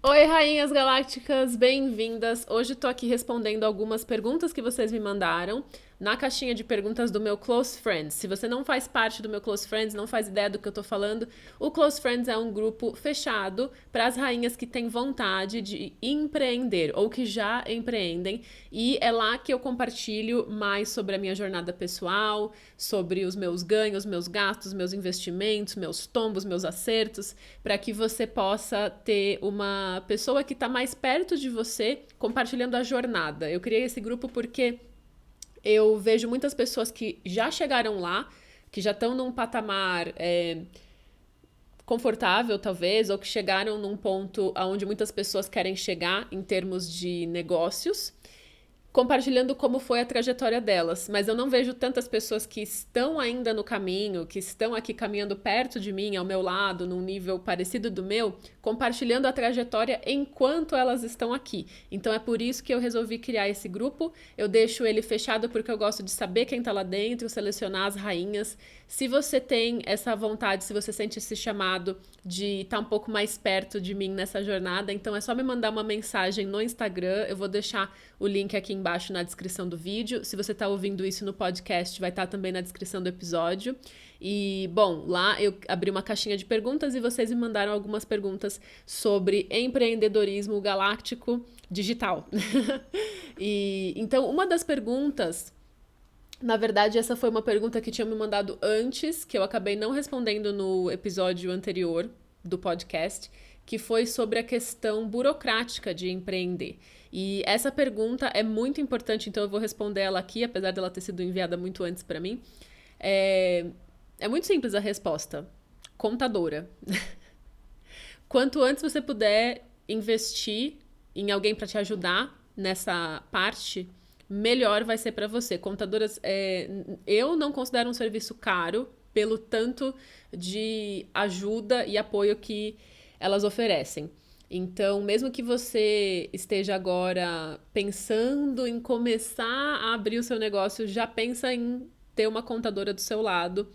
Oi, rainhas galácticas, bem-vindas! Hoje tô aqui respondendo algumas perguntas que vocês me mandaram na caixinha de perguntas do meu Close Friends. Se você não faz parte do meu Close Friends, não faz ideia do que eu tô falando, o Close Friends é um grupo fechado para as rainhas que têm vontade de empreender ou que já empreendem, e é lá que eu compartilho mais sobre a minha jornada pessoal, sobre os meus ganhos, meus gastos, meus investimentos, meus tombos, meus acertos, para que você possa ter uma pessoa que está mais perto de você compartilhando a jornada. Eu criei esse grupo porque eu vejo muitas pessoas que já chegaram lá, que já estão num patamar confortável, talvez, ou que chegaram num ponto onde muitas pessoas querem chegar em termos de negócios, compartilhando como foi a trajetória delas, mas eu não vejo tantas pessoas que estão ainda no caminho, que estão aqui caminhando perto de mim, ao meu lado, num nível parecido do meu, compartilhando a trajetória enquanto elas estão aqui. Então é por isso que eu resolvi criar esse grupo. Eu deixo ele fechado porque eu gosto de saber quem tá lá dentro, selecionar as rainhas. Se você tem essa vontade, se você sente esse chamado de estar um pouco mais perto de mim nessa jornada, então é só me mandar uma mensagem no Instagram. Eu vou deixar o link aqui embaixo na descrição do vídeo. Se você está ouvindo isso no podcast, vai estar também na descrição do episódio. E, bom, lá eu abri uma caixinha de perguntas e vocês me mandaram algumas perguntas sobre empreendedorismo galáctico digital. E então, uma das perguntas, na verdade, essa foi uma pergunta que tinha me mandado antes, que eu acabei não respondendo no episódio anterior do podcast, que foi sobre a questão burocrática de empreender. E essa pergunta é muito importante, então eu vou responder ela aqui, apesar dela ter sido enviada muito antes para mim. É, é muito simples a resposta. Contadora. Quanto antes você puder investir em alguém para te ajudar nessa parte, melhor vai ser para você. Contadoras, eu não considero um serviço caro pelo tanto de ajuda e apoio que elas oferecem. Então, mesmo que você esteja agora pensando em começar a abrir o seu negócio, já pensa em ter uma contadora do seu lado.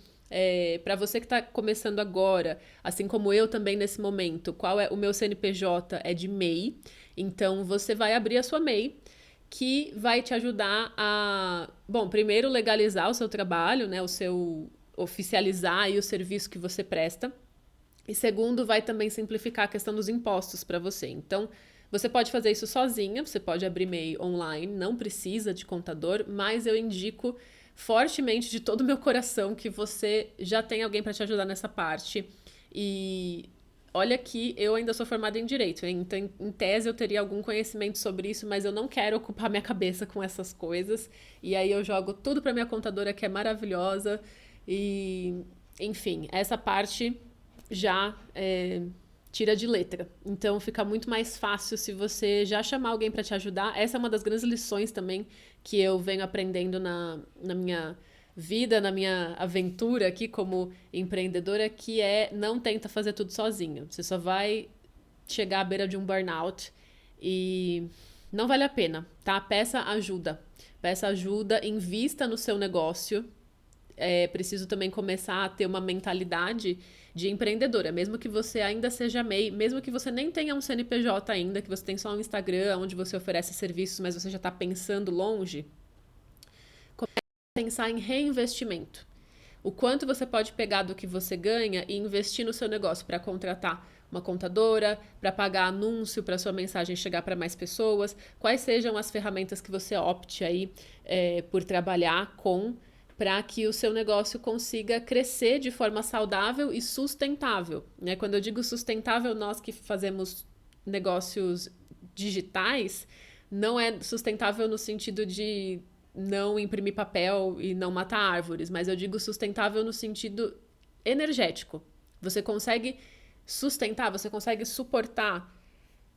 Para você que está começando agora, assim como eu também nesse momento, qual é o meu CNPJ é de MEI, então você vai abrir a sua MEI, que vai te ajudar a, bom, primeiro legalizar o seu trabalho, né, o seu oficializar aí o serviço que você presta. E segundo, vai também simplificar a questão dos impostos para você. Então, você pode fazer isso sozinha, você pode abrir MEI online, não precisa de contador, mas eu indico fortemente de todo o meu coração que você já tem alguém para te ajudar nessa parte. E olha que eu ainda sou formada em direito, hein? Então em tese eu teria algum conhecimento sobre isso, mas eu não quero ocupar minha cabeça com essas coisas. E aí eu jogo tudo para minha contadora, que é maravilhosa. E enfim, essa parte já tira de letra. Então fica muito mais fácil se você já chamar alguém para te ajudar. Essa é uma das grandes lições também que eu venho aprendendo na minha vida, na minha aventura aqui como empreendedora, que é não tenta fazer tudo sozinha. Você só vai chegar à beira de um burnout e não vale a pena, tá? Peça ajuda. Peça ajuda, invista no seu negócio. É preciso também começar a ter uma mentalidade de empreendedora, mesmo que você ainda seja MEI, mesmo que você nem tenha um CNPJ ainda, que você tem só um Instagram onde você oferece serviços, mas você já está pensando longe, comece a pensar em reinvestimento. O quanto você pode pegar do que você ganha e investir no seu negócio para contratar uma contadora, para pagar anúncio para sua mensagem chegar para mais pessoas, quais sejam as ferramentas que você opte aí por trabalhar com para que o seu negócio consiga crescer de forma saudável e sustentável. Né? Quando eu digo sustentável, nós que fazemos negócios digitais, não é sustentável no sentido de não imprimir papel e não matar árvores, mas eu digo sustentável no sentido energético. Você consegue sustentar, você consegue suportar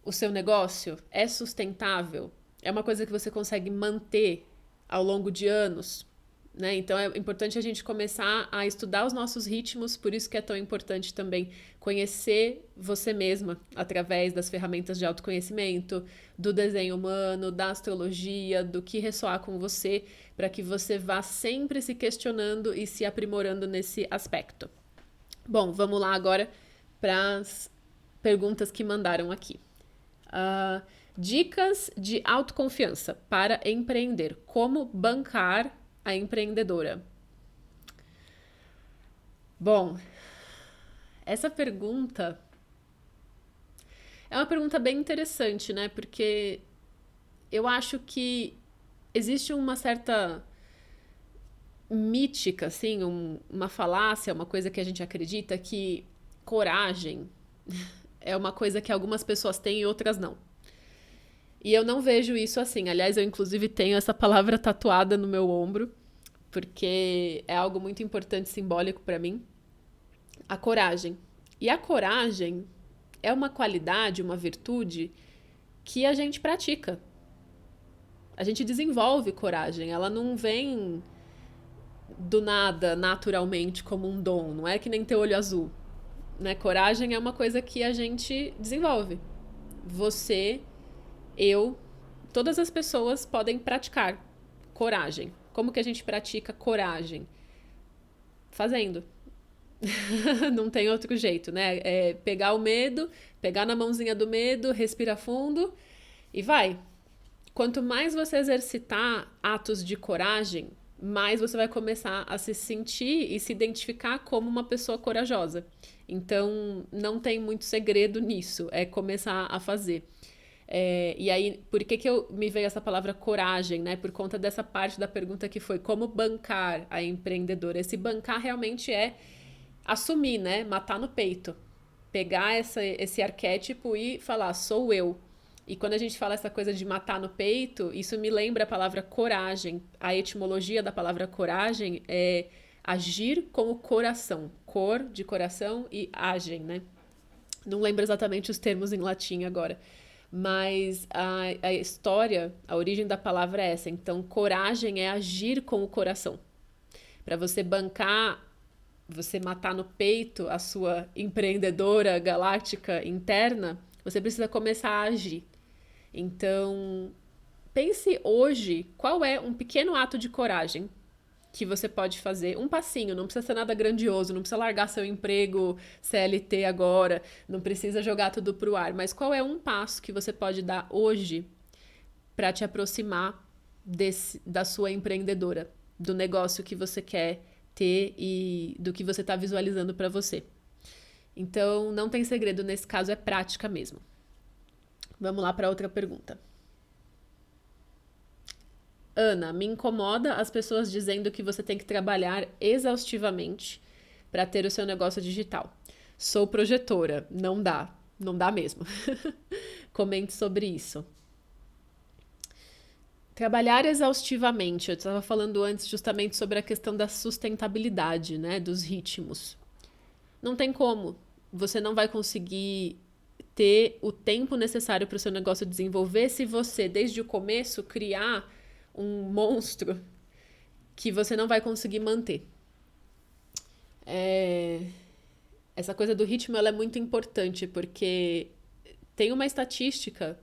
o seu negócio? É sustentável? É uma coisa que você consegue manter ao longo de anos? Né? Então é importante a gente começar a estudar os nossos ritmos, por isso que é tão importante também conhecer você mesma através das ferramentas de autoconhecimento, do desenho humano, da astrologia, do que ressoar com você, para que você vá sempre se questionando e se aprimorando nesse aspecto. Bom, vamos lá agora para as perguntas que mandaram aqui. Ah, dicas de autoconfiança para empreender. Como bancar a empreendedora? Bom, essa pergunta é uma pergunta bem interessante, né? Porque eu acho que existe uma certa mítica, assim, uma falácia, uma coisa que a gente acredita que coragem é uma coisa que algumas pessoas têm e outras não. E eu não vejo isso assim. Aliás, eu inclusive tenho essa palavra tatuada no meu ombro, porque é algo muito importante, simbólico para mim. A coragem. E a coragem é uma qualidade, uma virtude que a gente pratica. A gente desenvolve coragem. Ela não vem do nada, naturalmente, como um dom. Não é que nem ter olho azul. Né? Coragem é uma coisa que a gente desenvolve. Você, eu, todas as pessoas podem praticar coragem. Como que a gente pratica coragem? Fazendo. Não tem outro jeito, né? É pegar o medo, pegar na mãozinha do medo, respira fundo e vai. Quanto mais você exercitar atos de coragem, mais você vai começar a se sentir e se identificar como uma pessoa corajosa. Então, não tem muito segredo nisso, é começar a fazer. E aí, por que eu me veio essa palavra coragem, né? Por conta dessa parte da pergunta que foi como bancar a empreendedora. Esse bancar realmente é assumir, né? Matar no peito. Pegar esse arquétipo e falar, sou eu. E quando a gente fala essa coisa de matar no peito, isso me lembra a palavra coragem. A etimologia da palavra coragem é agir com o coração. Cor de coração e agem, né? Não lembro exatamente os termos em latim agora. Mas a história, a origem da palavra é essa. Então, coragem é agir com o coração. Para você bancar, você matar no peito a sua empreendedora galáctica interna, você precisa começar a agir. Então, pense hoje qual é um pequeno ato de coragem que você pode fazer. Um passinho, não precisa ser nada grandioso, não precisa largar seu emprego CLT agora, não precisa jogar tudo pro ar, mas qual é um passo que você pode dar hoje para te aproximar da sua empreendedora, do negócio que você quer ter e do que você está visualizando para você. Então, não tem segredo, nesse caso é prática mesmo. Vamos lá para outra pergunta. Ana, me incomoda as pessoas dizendo que você tem que trabalhar exaustivamente para ter o seu negócio digital. Sou projetora, não dá mesmo. Comente sobre isso. Trabalhar exaustivamente, eu estava falando antes justamente sobre a questão da sustentabilidade, né, dos ritmos. Não tem como, você não vai conseguir ter o tempo necessário para o seu negócio desenvolver se você, desde o começo, criar um monstro que você não vai conseguir manter. Essa coisa do ritmo ela é muito importante, porque tem uma estatística,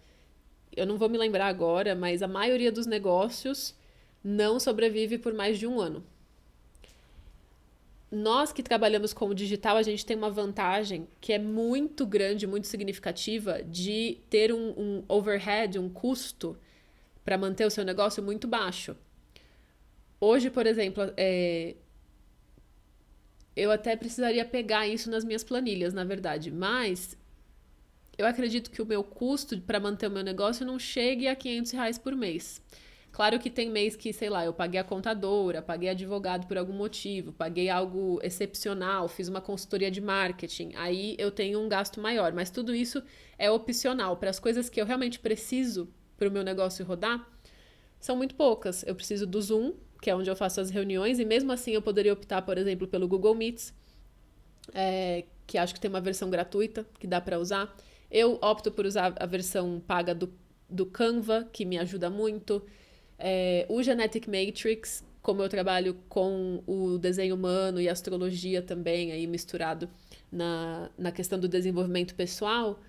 eu não vou me lembrar agora, mas a maioria dos negócios não sobrevive por mais de um ano. Nós que trabalhamos com o digital, a gente tem uma vantagem que é muito grande, muito significativa, de ter um overhead, um custo para manter o seu negócio muito baixo. Hoje, por exemplo, eu até precisaria pegar isso nas minhas planilhas, na verdade, mas eu acredito que o meu custo para manter o meu negócio não chegue a R$ 500 por mês. Claro que tem mês que, sei lá, eu paguei a contadora, paguei advogado por algum motivo, paguei algo excepcional, fiz uma consultoria de marketing, aí eu tenho um gasto maior, mas tudo isso é opcional. Para as coisas que eu realmente preciso para o meu negócio rodar, são muito poucas. Eu preciso do Zoom, que é onde eu faço as reuniões, e mesmo assim eu poderia optar, por exemplo, pelo Google Meets, que acho que tem uma versão gratuita que dá para usar. Eu opto por usar a versão paga do Canva, que me ajuda muito. O Genetic Matrix, como eu trabalho com o desenho humano e astrologia também, aí misturado na questão do desenvolvimento pessoal,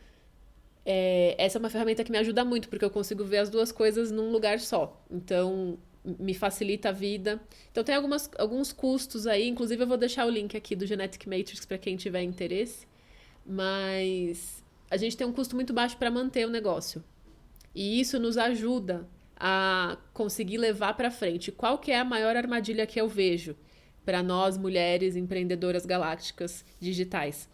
essa é uma ferramenta que me ajuda muito, porque eu consigo ver as duas coisas num lugar só. Então, me facilita a vida. Então, tem alguns custos aí, inclusive eu vou deixar o link aqui do Genetic Matrix para quem tiver interesse, mas a gente tem um custo muito baixo para manter o negócio. E isso nos ajuda a conseguir levar para frente. Qual que é a maior armadilha que eu vejo para nós, mulheres empreendedoras galácticas digitais?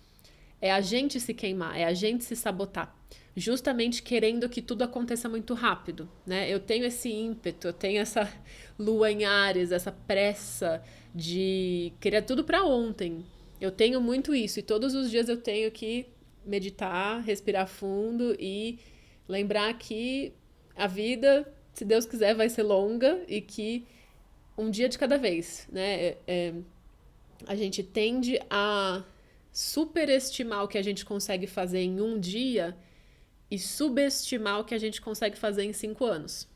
É a gente se queimar, é a gente se sabotar. Justamente querendo que tudo aconteça muito rápido, né? Eu tenho esse ímpeto, eu tenho essa lua em Áries, essa pressa de querer tudo para ontem. Eu tenho muito isso e todos os dias eu tenho que meditar, respirar fundo e lembrar que a vida, se Deus quiser, vai ser longa e que um dia de cada vez, né? A gente tende a superestimar o que a gente consegue fazer em um dia e subestimar o que a gente consegue fazer em 5 anos.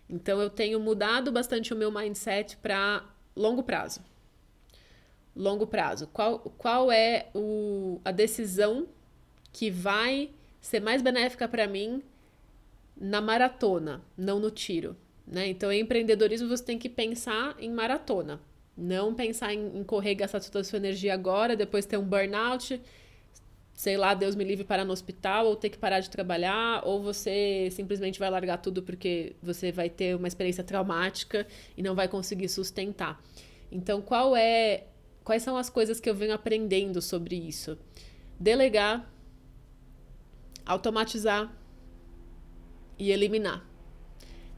Então eu tenho mudado bastante o meu mindset para longo prazo. Longo prazo. Qual é a decisão que vai ser mais benéfica para mim na maratona, não no tiro, né? Então, em empreendedorismo você tem que pensar em maratona, não pensar em correr e gastar toda a sua energia agora, depois ter um burnout, sei lá, Deus me livre, parar no hospital, ou ter que parar de trabalhar, ou você simplesmente vai largar tudo porque você vai ter uma experiência traumática e não vai conseguir sustentar. Então, quais são as coisas que eu venho aprendendo sobre isso? Delegar, automatizar e eliminar.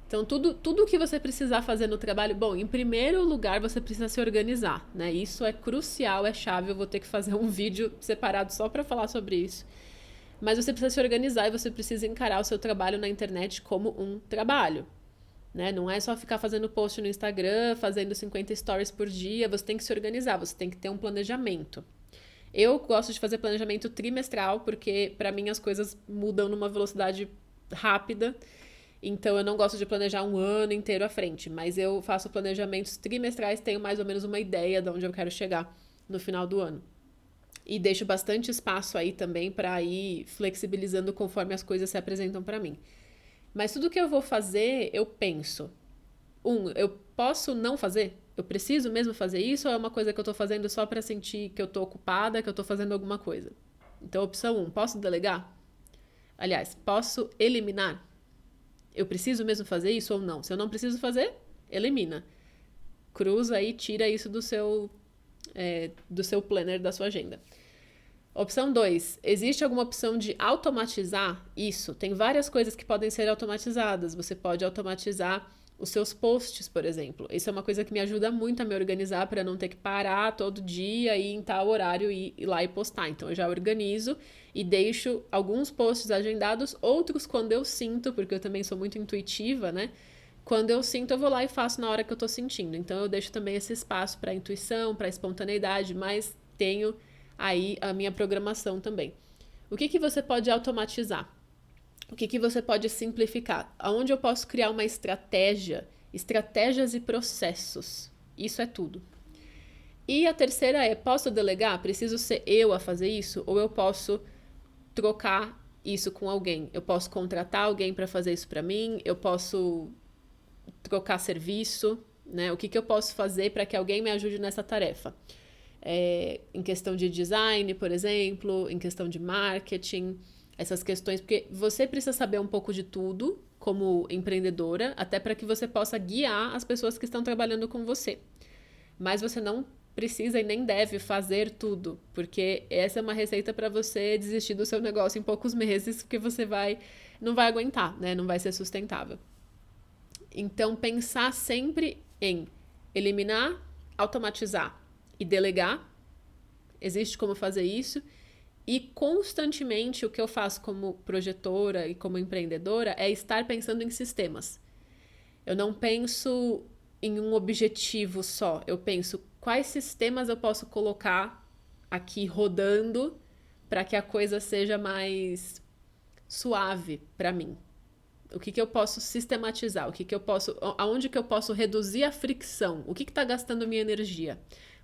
Então, tudo que você precisar fazer no trabalho, bom, em primeiro lugar, você precisa se organizar, né? Isso é crucial, é chave. Eu vou ter que fazer um vídeo separado só para falar sobre isso. Mas você precisa se organizar e você precisa encarar o seu trabalho na internet como um trabalho, né? Não é só ficar fazendo post no Instagram, fazendo 50 stories por dia. Você tem que se organizar, você tem que ter um planejamento. Eu gosto de fazer planejamento trimestral, porque para mim as coisas mudam numa velocidade rápida. Então eu não gosto de planejar um ano inteiro à frente, mas eu faço planejamentos trimestrais, tenho mais ou menos uma ideia de onde eu quero chegar no final do ano. E deixo bastante espaço aí também para ir flexibilizando conforme as coisas se apresentam para mim. Mas tudo que eu vou fazer, eu penso. Eu posso não fazer? Eu preciso mesmo fazer isso ou é uma coisa que eu tô fazendo só para sentir que eu tô ocupada, que eu tô fazendo alguma coisa? Então, opção 1, posso delegar? Aliás, posso eliminar? Eu preciso mesmo fazer isso ou não? Se eu não preciso fazer, elimina. Cruza e tira isso do seu planner, da sua agenda. Opção 2. Existe alguma opção de automatizar isso? Tem várias coisas que podem ser automatizadas. Você pode automatizar os seus posts, por exemplo. Isso é uma coisa que me ajuda muito a me organizar para não ter que parar todo dia e em tal horário ir lá e postar. Então eu já organizo e deixo alguns posts agendados, outros quando eu sinto, porque eu também sou muito intuitiva, né? Quando eu sinto, eu vou lá e faço na hora que eu tô sentindo. Então eu deixo também esse espaço para intuição, para espontaneidade, mas tenho aí a minha programação também. O que você pode automatizar? O que você pode simplificar? Aonde eu posso criar uma estratégias e processos. Isso é tudo. E a terceira é, posso delegar? Preciso ser eu a fazer isso? Ou eu posso trocar isso com alguém? Eu posso contratar alguém para fazer isso para mim? Eu posso trocar serviço? Né? O que eu posso fazer para que alguém me ajude nessa tarefa? Em questão de design, por exemplo, em questão de marketing, essas questões, porque você precisa saber um pouco de tudo como empreendedora, até para que você possa guiar as pessoas que estão trabalhando com você. Mas você não precisa e nem deve fazer tudo, porque essa é uma receita para você desistir do seu negócio em poucos meses, porque você não vai aguentar, né? Não vai ser sustentável. Então, pensar sempre em eliminar, automatizar e delegar. Existe como fazer isso. E constantemente o que eu faço como projetora e como empreendedora é estar pensando em sistemas. Eu não penso em um objetivo só. Eu penso quais sistemas eu posso colocar aqui rodando para que a coisa seja mais suave para mim. O que eu posso sistematizar? Aonde que eu posso reduzir a fricção? O que está gastando minha energia?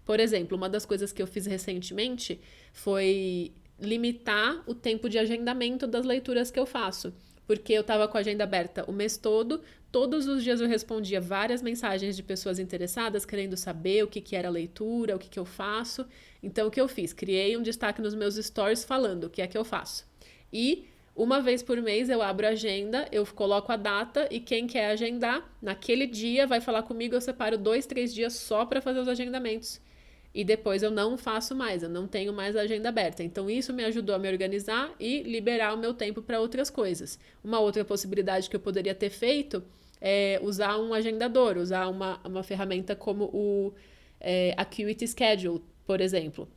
Por exemplo, uma das coisas que eu fiz recentemente foi limitar o tempo de agendamento das leituras que eu faço. Porque eu estava com a agenda aberta o mês todo, todos os dias eu respondia várias mensagens de pessoas interessadas, querendo saber o que era a leitura, o que eu faço. Então, o que eu fiz? Criei um destaque nos meus stories falando o que é que eu faço. E uma vez por mês eu abro a agenda, eu coloco a data e quem quer agendar, naquele dia vai falar comigo, eu separo 2, 3 dias só para fazer os agendamentos. E depois eu não faço mais, eu não tenho mais a agenda aberta. Então isso me ajudou a me organizar e liberar o meu tempo para outras coisas. Uma outra possibilidade que eu poderia ter feito é usar um agendador, usar uma ferramenta como o Acuity Schedule, por exemplo.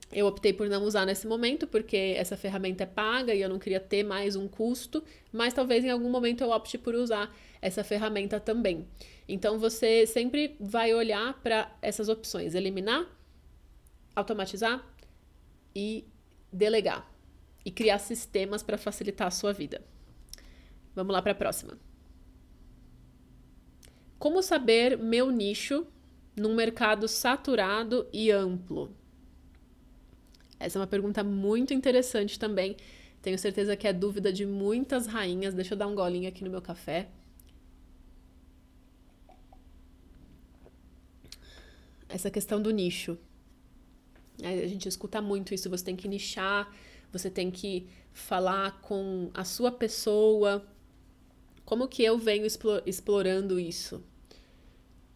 Eu optei por não usar nesse momento, porque essa ferramenta é paga e eu não queria ter mais um custo, mas talvez em algum momento eu opte por usar essa ferramenta também. Então você sempre vai olhar para essas opções: eliminar, automatizar e delegar. E criar sistemas para facilitar a sua vida. Vamos lá para a próxima. Como saber meu nicho num mercado saturado e amplo? Essa é uma pergunta muito interessante também. Tenho certeza que é dúvida de muitas rainhas. Deixa eu dar um golinho aqui no meu café. Essa questão do nicho. A gente escuta muito isso. Você tem que nichar, você tem que falar com a sua pessoa. Como que eu venho explorando isso?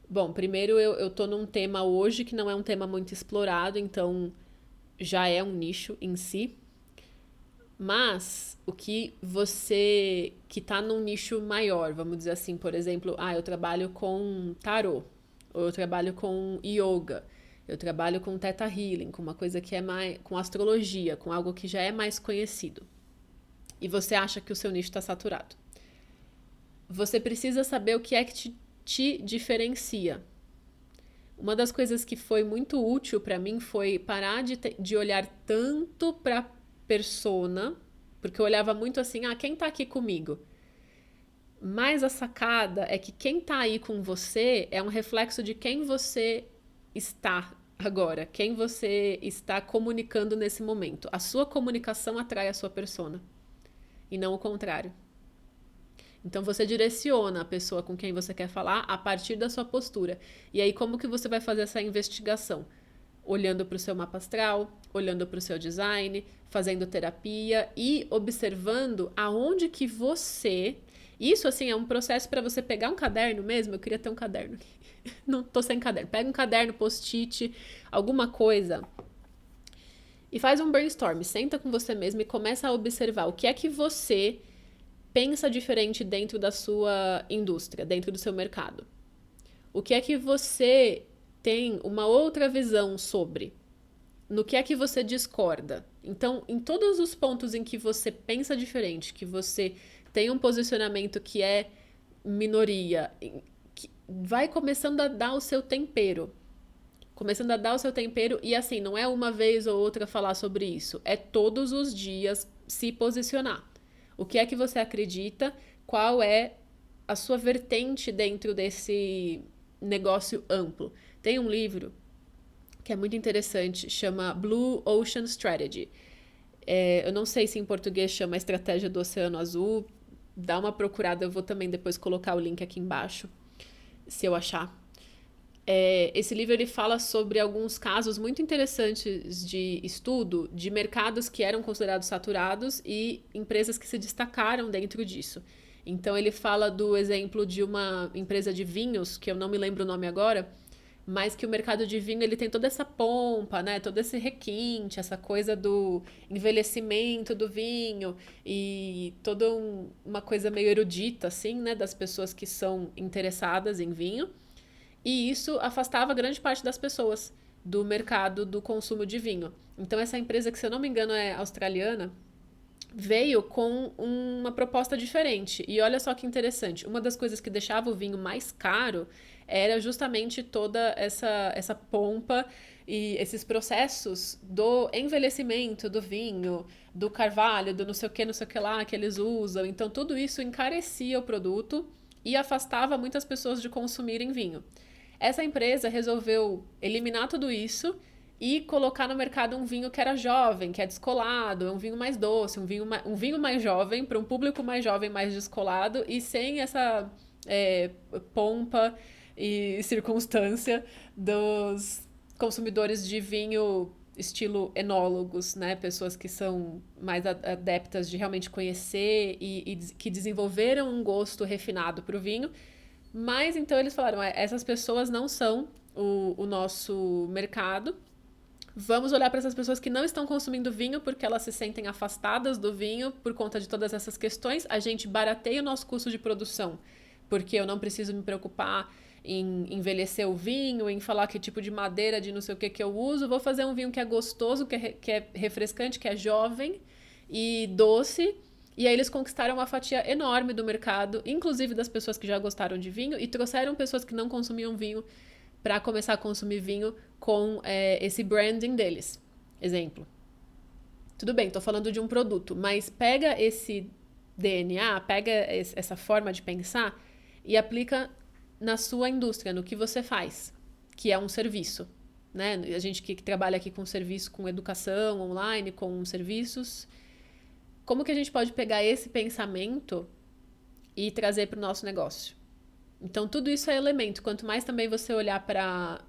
Bom, primeiro eu tô num tema hoje que não é um tema muito explorado, então já é um nicho em si. Mas o que você que está num nicho maior, vamos dizer assim, por exemplo, eu trabalho com tarô, ou eu trabalho com yoga, eu trabalho com Theta Healing, com uma coisa que é mais com astrologia, com algo que já é mais conhecido. E você acha que o seu nicho está saturado. Você precisa saber o que é que te diferencia. Uma das coisas que foi muito útil para mim foi parar de olhar tanto para persona, porque eu olhava muito assim, quem tá aqui comigo? Mas a sacada é que quem tá aí com você é um reflexo de quem você está agora, quem você está comunicando nesse momento. A sua comunicação atrai a sua persona, e não o contrário. Então você direciona a pessoa com quem você quer falar a partir da sua postura. E aí como que você vai fazer essa investigação? Olhando para o seu mapa astral, olhando para o seu design, fazendo terapia e observando aonde que você... Isso, assim, é um processo para você pegar um caderno mesmo. Eu queria ter um caderno. Não tô sem caderno. Pega um caderno, post-it, alguma coisa e faz um brainstorm. Senta com você mesmo e começa a observar o que é que você pensa diferente dentro da sua indústria, dentro do seu mercado. O que é que você tem uma outra visão sobre? No que é que você discorda? Então, em todos os pontos em que você pensa diferente, que você tem um posicionamento que é minoria, vai começando a dar o seu tempero. Começando a dar o seu tempero e assim, não é uma vez ou outra falar sobre isso, é todos os dias se posicionar. O que é que você acredita? Qual é a sua vertente dentro desse negócio amplo? Tem um livro que é muito interessante, chama Blue Ocean Strategy. Eu não sei se em português chama Estratégia do Oceano Azul. Dá uma procurada, eu vou também depois colocar o link aqui embaixo, se eu achar. Esse livro ele fala sobre alguns casos muito interessantes de estudo de mercados que eram considerados saturados e empresas que se destacaram dentro disso. Então ele fala do exemplo de uma empresa de vinhos, que eu não me lembro o nome agora, mas que o mercado de vinho ele tem toda essa pompa, né? Todo esse requinte, essa coisa do envelhecimento do vinho e toda uma coisa meio erudita, assim, né? Das pessoas que são interessadas em vinho. E isso afastava grande parte das pessoas do mercado do consumo de vinho. Então essa empresa, que se eu não me engano é australiana, veio com uma proposta diferente. E olha só que interessante, uma das coisas que deixava o vinho mais caro era justamente toda essa pompa e esses processos do envelhecimento do vinho, do carvalho, do não sei o que lá que eles usam. Então tudo isso encarecia o produto e afastava muitas pessoas de consumirem vinho. Essa empresa resolveu eliminar tudo isso e colocar no mercado um vinho que era jovem, que é descolado, é um vinho mais doce, um vinho mais jovem, para um público mais jovem, mais descolado e sem essa pompa e circunstância dos consumidores de vinho estilo enólogos, né? Pessoas que são mais adeptas de realmente conhecer e que desenvolveram um gosto refinado para o vinho. Mas então eles falaram, essas pessoas não são o nosso mercado. Vamos olhar para essas pessoas que não estão consumindo vinho porque elas se sentem afastadas do vinho por conta de todas essas questões. A gente barateia o nosso custo de produção, porque eu não preciso me preocupar em envelhecer o vinho, em falar que tipo de madeira, de não sei o que eu uso. Vou fazer um vinho que é gostoso, que é refrescante, que é jovem e doce. E aí eles conquistaram uma fatia enorme do mercado, inclusive das pessoas que já gostaram de vinho, e trouxeram pessoas que não consumiam vinho para começar a consumir vinho com esse branding deles. Exemplo. Tudo bem, tô falando de um produto, mas pega esse DNA, pega essa forma de pensar e aplica na sua indústria, no que você faz, que é um serviço. Né? A gente que trabalha aqui com serviço, com educação online, com serviços. Como que a gente pode pegar esse pensamento e trazer para o nosso negócio? Então, tudo isso é elemento. Quanto mais também você olhar para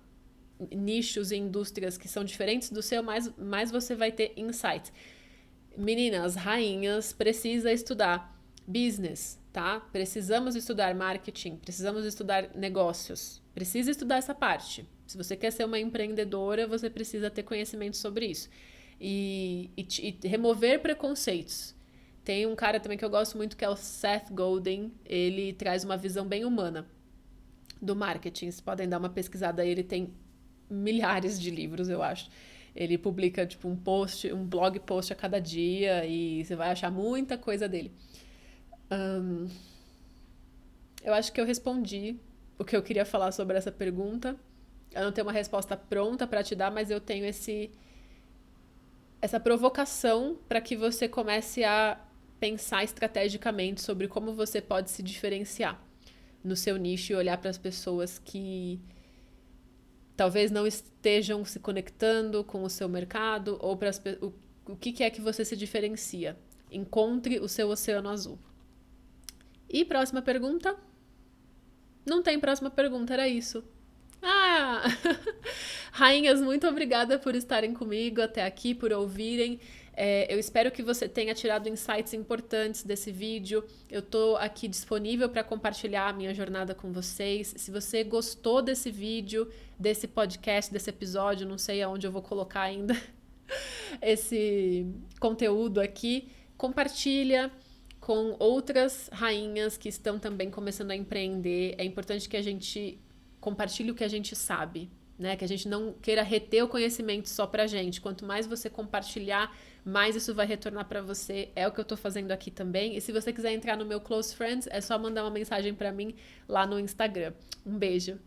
nichos e indústrias que são diferentes do seu, mais você vai ter insights. Meninas, rainhas, precisa estudar business, tá? Precisamos estudar marketing, precisamos estudar negócios. Precisa estudar essa parte. Se você quer ser uma empreendedora, você precisa ter conhecimento sobre isso. E remover preconceitos. Tem um cara também que eu gosto muito, que é o Seth Godin. Ele traz uma visão bem humana do marketing. Vocês podem dar uma pesquisada aí. Ele tem milhares de livros, eu acho. Ele publica, tipo, um blog post a cada dia e você vai achar muita coisa dele. Eu acho que eu respondi o que eu queria falar sobre essa pergunta. Eu não tenho uma resposta pronta para te dar, mas eu tenho essa provocação para que você comece a pensar estrategicamente sobre como você pode se diferenciar no seu nicho e olhar para as pessoas que talvez não estejam se conectando com o seu mercado ou para o que é que você se diferencia. Encontre o seu oceano azul. E próxima pergunta? Não tem próxima pergunta, era isso. Ah! Rainhas, muito obrigada por estarem comigo até aqui, por ouvirem. Eu espero que você tenha tirado insights importantes desse vídeo. Eu estou aqui disponível para compartilhar a minha jornada com vocês. Se você gostou desse vídeo, desse podcast, desse episódio, não sei aonde eu vou colocar ainda esse conteúdo aqui, compartilha com outras rainhas que estão também começando a empreender. É importante que a gente compartilhe o que a gente sabe, né? Que a gente não queira reter o conhecimento só pra gente. Quanto mais você compartilhar, mais isso vai retornar pra você. É o que eu tô fazendo aqui também. E se você quiser entrar no meu Close Friends, é só mandar uma mensagem pra mim lá no Instagram. Um beijo.